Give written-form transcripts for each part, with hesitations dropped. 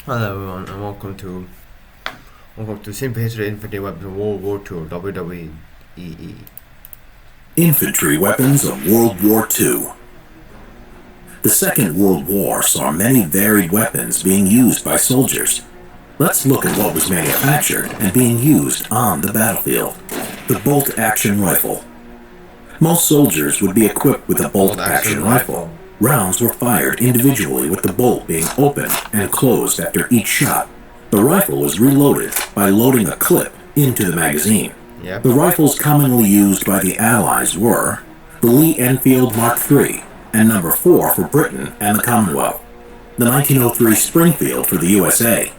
Hello everyone and welcome to Simple History Infantry Weapons of World War II WWEE. Infantry Weapons of World War II. The Second World War saw many varied weapons being used by soldiers. Let's look at what was manufactured and being used on the battlefield. The bolt-action rifle. Most soldiers would be equipped with a bolt-action rifle. Rounds were fired individually with the bolt being opened and closed after each shot. The rifle was reloaded by loading a clip into the magazine. Yep. The rifles commonly used by the Allies were the Lee Enfield Mark III and No. 4 for Britain and the Commonwealth, the 1903 Springfield for the USA,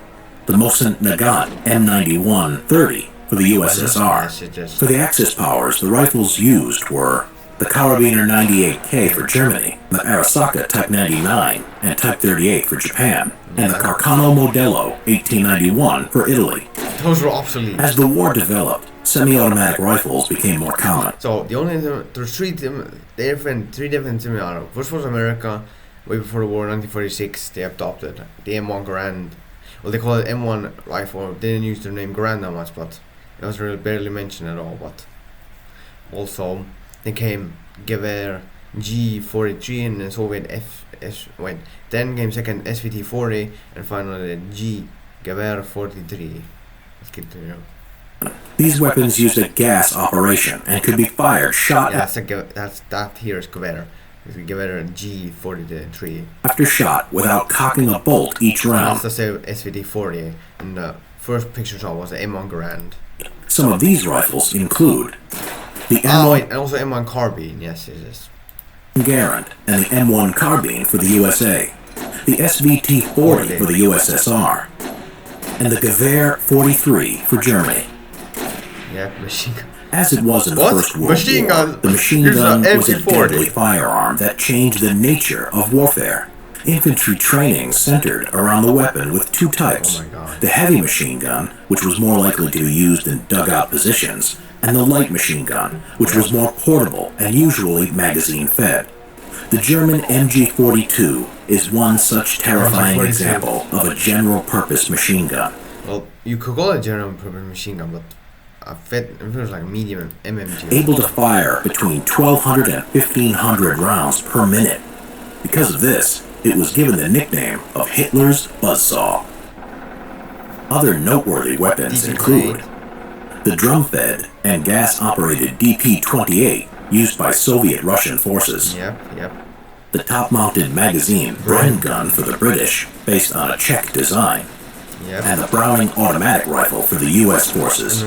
the Mosin Nagant M91-30 for the USSR. For the Axis powers, the rifles used were the Karabiner 98K for Germany, the Arisaka Type 99 and Type 38 for Japan, and the Carcano Modello 1891 for Italy. Those were obsolete. As the war developed, semi-automatic rifles became more common. So there's three different semi-auto. First was America, way before the war, 1946. They adopted the M1 Garand. Well, they call it M1 rifle. They didn't use the name Garand that much, but it was really barely mentioned at all. But also, then came Gewehr G43 and the Soviet Then came second SVT-40 and finally the G Gewehr 43. Let's get to you. These weapons used a gas operation and could be fired, shot that here is Gewehr. It's Gewehr G43. After shot without cocking a bolt each round. That's the SVT-40, and the first picture saw was the M1 Garand. Some of these rifles include the M1 and also M1 Carbine. Yes. Garand and the M1 Carbine for the USA, the SVT-40 for the USSR, and the Gewehr 43 for Germany. Yep, machine gun. As it was in the First World War, the machine gun was a deadly firearm that changed the nature of warfare. Infantry training centered around the weapon with two types, the heavy machine gun, which was more likely to be used in dugout positions, and the light machine gun, which was more portable and usually magazine-fed. The German MG42 is one such terrifying example of a general-purpose machine gun. Well, you could call it a general-purpose machine gun, but it feels like a medium MMG. Able to fire between 1,200 and 1,500 rounds per minute. Because of this, it was given the nickname of Hitler's buzzsaw. Other noteworthy weapons include the drum-fed and gas-operated DP-28 used by Soviet-Russian forces. Yep. The top-mounted magazine Bren gun for the British, based on a Czech design. Yep. And the Browning automatic rifle for the U.S. forces.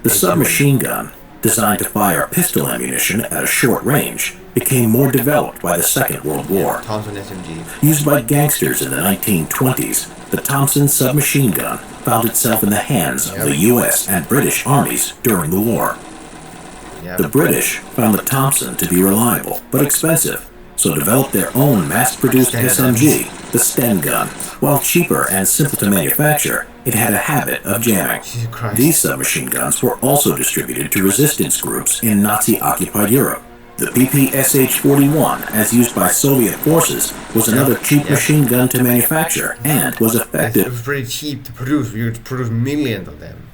The submachine gun, designed to fire pistol ammunition at a short range, became more developed by the Second World War. Thompson SMG. Used by gangsters in the 1920s, the Thompson submachine gun found itself in the hands of the U.S. and British armies during the war. The British found the Thompson to be reliable but expensive, so developed their own mass-produced SMG, the Sten gun. While cheaper and simple to manufacture, it had a habit of jamming. These submachine guns were also distributed to resistance groups in Nazi-occupied Europe. The PPSH-41, as used by Soviet forces, was another cheap machine gun to manufacture and was effective. It was pretty cheap to produce. We could produce millions of them.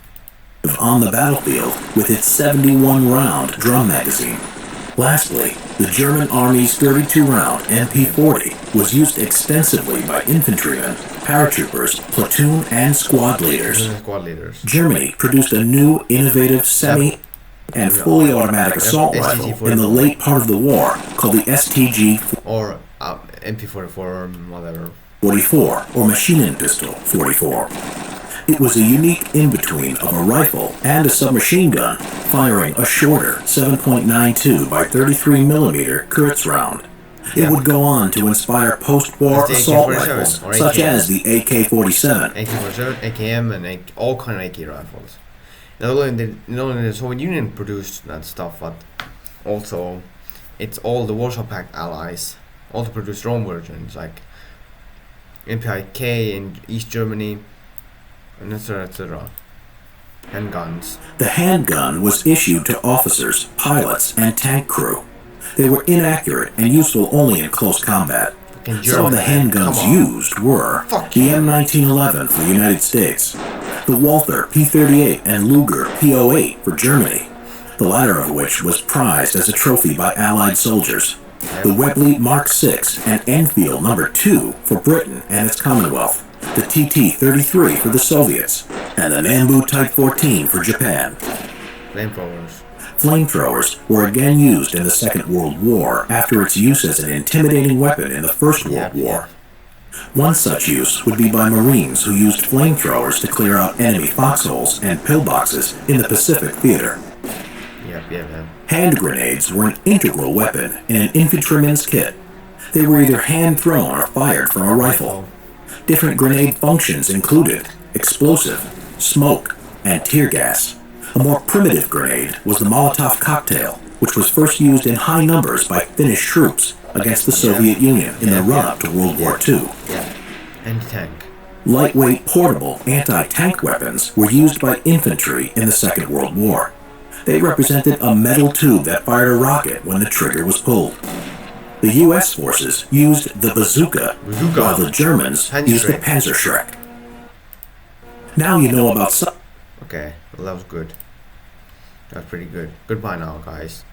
On the battlefield with its 71-round drum magazine. Lastly, the German Army's 32-round MP-40 was used extensively by infantrymen, paratroopers, platoon, and squad leaders. Germany produced a new, innovative, semi- and fully automatic assault rifle in the late part of the war called the STG or MP-44 or whatever. 44 or machine-gun pistol 44. It was a unique in-between of a rifle and a submachine gun, firing a shorter 7.92 by 33 mm Kurz round. It would go on to inspire post-war assault rifles, such as the AK-47, AKM, and all kind of AK rifles. Not only the Soviet Union produced that stuff, but also it's all the Warsaw Pact allies also produced their own versions, like MPIK in East Germany, and etc. Handguns. The handgun was issued to officers, pilots, and tank crew. They were inaccurate and useful only in close combat. fucking German. Some of the handguns used were the M1911 for the United States, the Walther P38 and Luger P08 for Germany, the latter of which was prized as a trophy by Allied soldiers, the Webley Mark VI and Enfield No. 2 for Britain and its Commonwealth, the TT-33 for the Soviets, and the Nambu Type 14 for Japan. Flamethrowers. Flamethrowers were again used in the Second World War after its use as an intimidating weapon in the First World War. One such use would be by Marines who used flamethrowers to clear out enemy foxholes and pillboxes in the Pacific Theater. Hand grenades were an integral weapon in an infantryman's kit. They were either hand-thrown or fired from a rifle. Different grenade functions included explosive, smoke, and tear gas. A more primitive grenade was the Molotov cocktail, which was first used in high numbers by Finnish troops against the Soviet Union in the run-up to World War II. Anti-tank. Lightweight, portable, anti-tank weapons were used by infantry in the Second World War. They represented a metal tube that fired a rocket when the trigger was pulled. The U.S. forces used the bazooka, while the Germans used the Panzerschreck. Now you know about some... Okay, well that was good. That's pretty good. Goodbye now, guys.